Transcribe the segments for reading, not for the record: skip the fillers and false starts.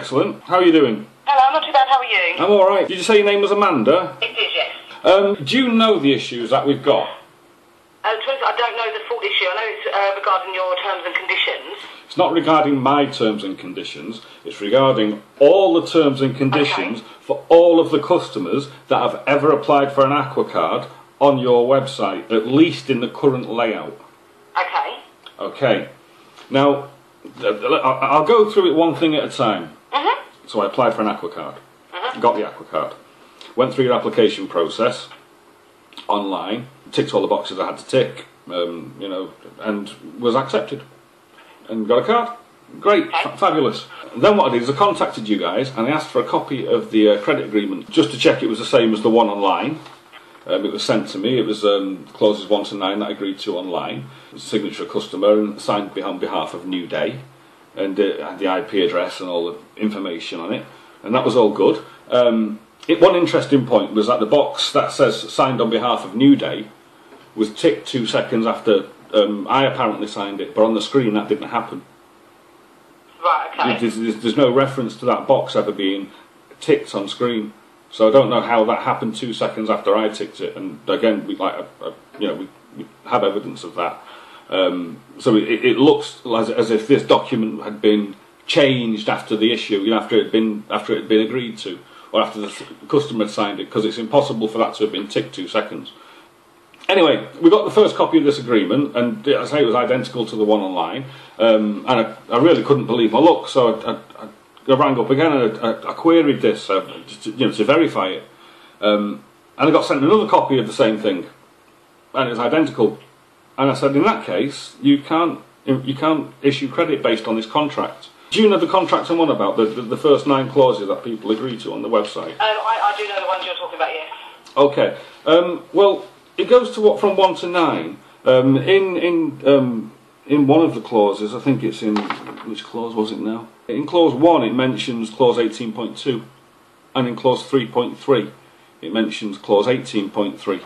Excellent. How are you doing? Hello, I'm not too bad, how are you? I'm alright. Did you say your name was Amanda? It is, yes. Do you know the issues that we've got? I don't know the full issue. I know it's regarding your terms and conditions. It's not regarding my terms and conditions, it's regarding all the terms and conditions for all of the customers that have ever applied for an Aqua card on your website, at least in the current layout. Okay. Okay. Now, I'll go through it one thing at a time. So I applied for an Aqua card, got the Aqua card, went through your application process online, ticked all the boxes I had to tick, you know, and was accepted and got a card. Great, fabulous. Then what I did is I contacted you guys and I asked for a copy of the credit agreement just to check it was the same as the one online. It was sent to me. It was clauses 1 to 9 that I agreed to online. Signature of customer and signed on behalf of NEWDAY, and had the IP address and all the information on it, and that was all good. One interesting point was that the box that says signed on behalf of NEWDAY was ticked 2 seconds after I apparently signed it, but on the screen that didn't happen. Right, okay. There's no reference to that box ever being ticked on screen. So I don't know how that happened 2 seconds after I ticked it, and again, we have evidence of that. So it looks as if this document had been changed after the issue, you know, after it had been agreed to, or after the customer had signed it, because it's impossible for that to have been ticked 2 seconds. Anyway, we got the first copy of this agreement, and as I say, it was identical to the one online, and I really couldn't believe my luck, so I rang up again and I queried this to verify it, and I got sent another copy of the same thing, and it was identical. And I said, in that case, you can't issue credit based on this contract. Do you know the contract I'm on about, the first 9 clauses that people agree to on the website? I do know the ones you're talking about, yes. Okay. Well, it goes to from 1 to 9. In one of the clauses, I think it's in, which clause was it now? In clause 1 it mentions clause 18.2, and in clause 3.3 it mentions clause 18.3,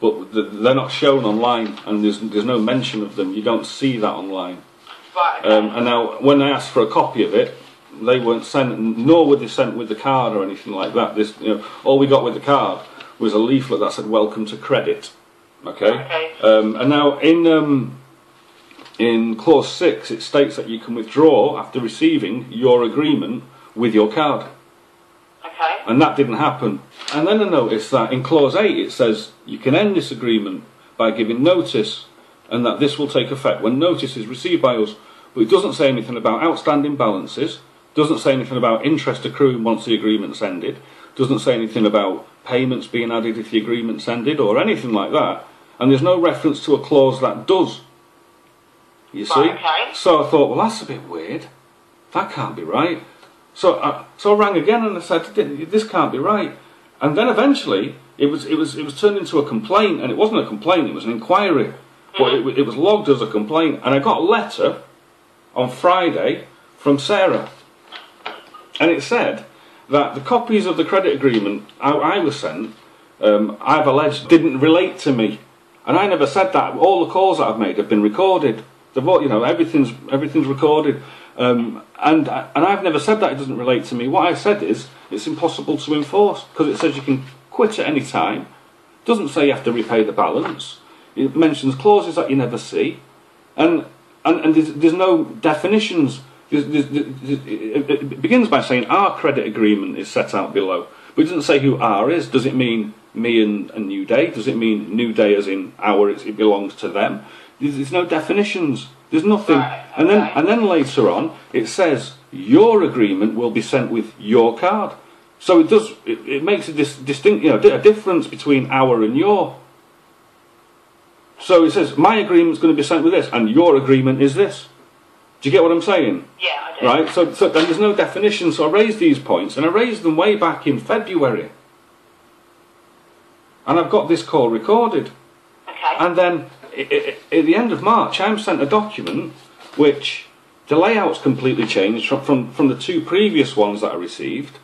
but they're not shown online, and there's no mention of them. You don't see that online. Right, okay. And now when I asked for a copy of it, they weren't sent, nor were they sent with the card or anything like that. All we got with the card was a leaflet that said welcome to credit. Okay. And now in clause 6 it states that you can withdraw after receiving your agreement with your card. Okay. And that didn't happen. And then I noticed that in clause 8 it says you can end this agreement by giving notice, and that this will take effect when notice is received by us. But it doesn't say anything about outstanding balances, doesn't say anything about interest accruing once the agreement's ended, doesn't say anything about payments being added if the agreement's ended, or anything like that. And there's no reference to a clause that does. You see? Okay. So I thought, well, that's a bit weird. That can't be right. So I rang again and I said, this can't be right. And then eventually it was turned into a complaint, and it wasn't a complaint, it was an inquiry. But it was logged as a complaint, and I got a letter on Friday from Sarah, and it said that the copies of the credit agreement I was sent, I've alleged didn't relate to me, and I never said that. All the calls that I've made have been recorded. Everything's recorded, and I've never said that it doesn't relate to me. What I said is it's impossible to enforce, because it says you can quit at any time. It doesn't say you have to repay the balance. It mentions clauses that you never see, and there's no definitions. It begins by saying our credit agreement is set out below, but it doesn't say who our is. Does it mean me and NEWDAY? Does it mean NEWDAY as in our? It belongs to them. There's no definitions. There's nothing. Right, okay. And then later on it says your agreement will be sent with your card. So it makes a distinct, a difference between our and your. So it says my agreement's going to be sent with this, and your agreement is this. Do you get what I'm saying? Yeah, I do. Right. So then there's no definition. So I raised these points, and I raised them way back in February, and I've got this call recorded. Okay. And then at the end of March, I'm sent a document which the layout's completely changed from the 2 previous ones that I received.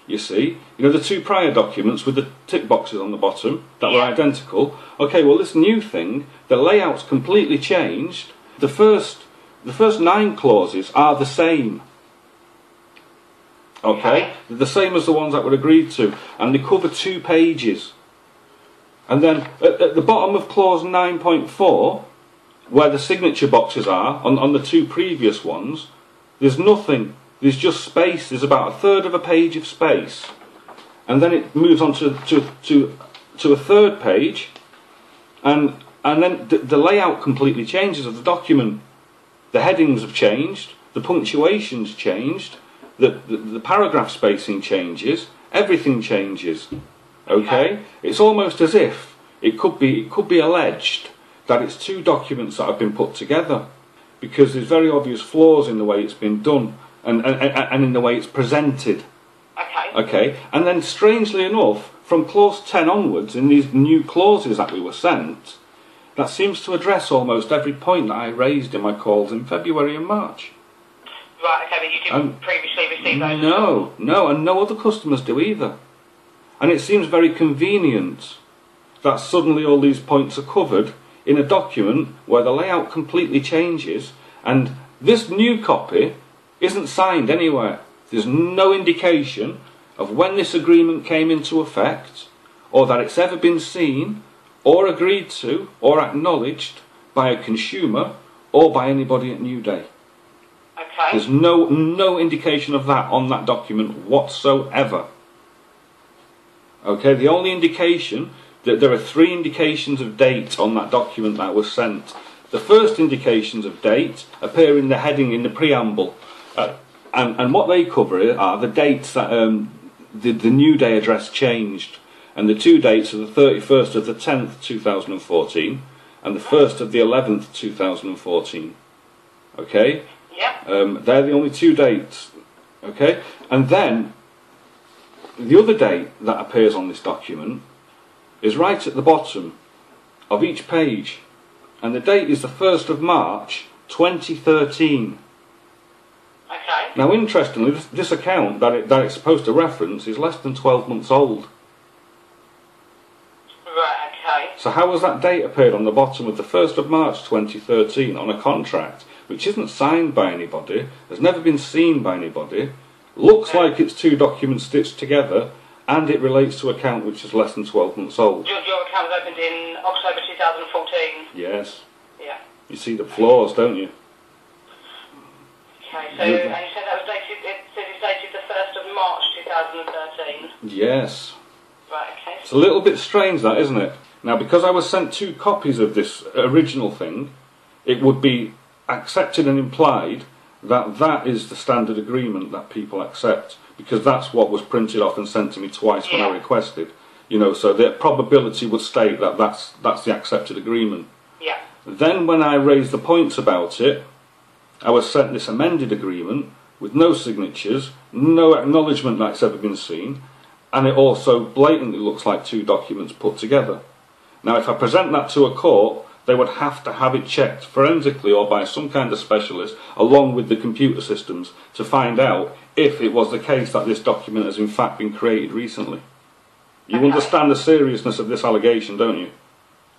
You see, the 2 prior documents with the tick boxes on the bottom that were identical. Okay, well, this new thing, the layout's completely changed. The first 9 clauses are the same. Okay? They're the same as the ones that were agreed to, and they cover 2 pages. And then at the bottom of clause 9.4, where the signature boxes are, on the 2 previous ones, there's nothing. There's just space. There's about a third of a page of space. And then it moves on to a 3rd page, and then the layout completely changes of the document. The headings have changed, the punctuation's changed, the paragraph spacing changes, everything changes. Okay? It's almost as if it could be alleged that it's 2 documents that have been put together, because there's very obvious flaws in the way it's been done and in the way it's presented. Okay? And then strangely enough, from clause 10 onwards, in these new clauses that we were sent, that seems to address almost every point that I raised in my calls in February and March. Right, okay, but you didn't previously receive those? No, and no other customers do either. And it seems very convenient that suddenly all these points are covered in a document where the layout completely changes, and this new copy isn't signed anywhere. There's no indication of when this agreement came into effect, or that it's ever been seen, or agreed to, or acknowledged by a consumer, or by anybody at NEWDAY. Okay. There's no indication of that on that document whatsoever. Okay, the only indication, that there are 3 indications of date on that document that was sent. The first indications of date appear in the heading in the preamble, and what they cover are the dates that the NEWDAY address changed. And the 2 dates are the 31st of the 10th 2014 and the 1st of the 11th 2014. Okay? Yeah. They're the only 2 dates. Okay? And then the other date that appears on this document is right at the bottom of each page, and the date is the 1st of March 2013. Okay. Now, interestingly, this account that it's supposed to reference is less than 12 months old. Right, okay. So how has that date appeared on the bottom of the 1st of March 2013 on a contract which isn't signed by anybody, has never been seen by anybody, looks like it's 2 documents stitched together, and it relates to an account which is less than 12 months old? Your account was opened in October 2014? Yes. Yeah. You see the flaws, don't you? Okay, so and you said that was dated, it's dated the 1st of March 2013? Yes. Right, okay. It's a little bit strange, that, isn't it? Now, because I was sent 2 copies of this original thing, it would be accepted and implied that that is the standard agreement that people accept, because that's what was printed off and sent to me twice when I requested. You know, so the probability would state that that's the accepted agreement. Yeah. Then when I raised the points about it, I was sent this amended agreement with no signatures, no acknowledgement that it's ever been seen, and it also blatantly looks like 2 documents put together. Now, if I present that to a court, they would have to have it checked forensically or by some kind of specialist, along with the computer systems, to find out if it was the case that this document has in fact been created recently. You understand the seriousness of this allegation, don't you?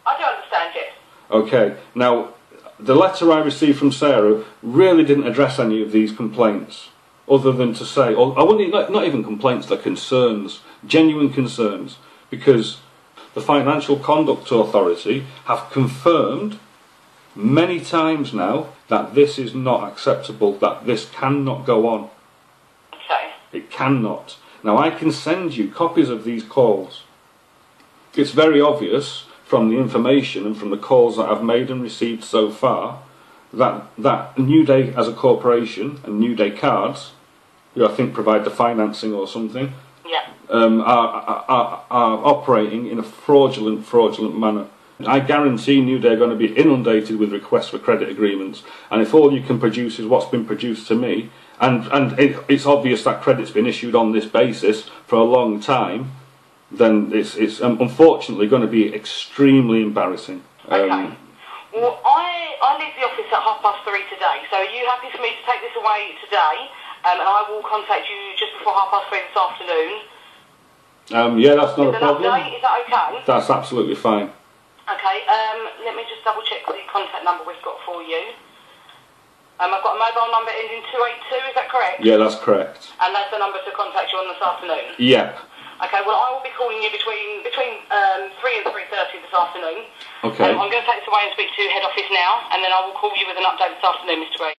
I do understand it. Okay, now, the letter I received from Sarah really didn't address any of these complaints, other than to say, or I wouldn't, not even complaints, they're concerns, genuine concerns, because the Financial Conduct Authority have confirmed many times now that this is not acceptable, that this cannot go on. Okay. It cannot. Now, I can send you copies of these calls. It's very obvious from the information and from the calls that I've made and received so far that NEWDAY as a corporation and NEWDAY cards, who I think provide the financing or something, are operating in a fraudulent manner. I guarantee NEWDAY are going to be inundated with requests for credit agreements, and if all you can produce is what's been produced to me, and it's obvious that credit's been issued on this basis for a long time, then it's unfortunately going to be extremely embarrassing. Okay. Well, I leave the office at 3:30 today, so are you happy for me to take this away today? And I will contact you just before 3:30 this afternoon. Yeah, that's not a problem. Is that okay? That's absolutely fine. Okay, let me just double check the contact number we've got for you. I've got a mobile number ending 282, is that correct? Yeah, that's correct. And that's the number to contact you on this afternoon? Yep. Okay, well, I will be calling you between 3 and 3:30 this afternoon. Okay. I'm going to take this away and speak to head office now, and then I will call you with an update this afternoon, Mr. Gray.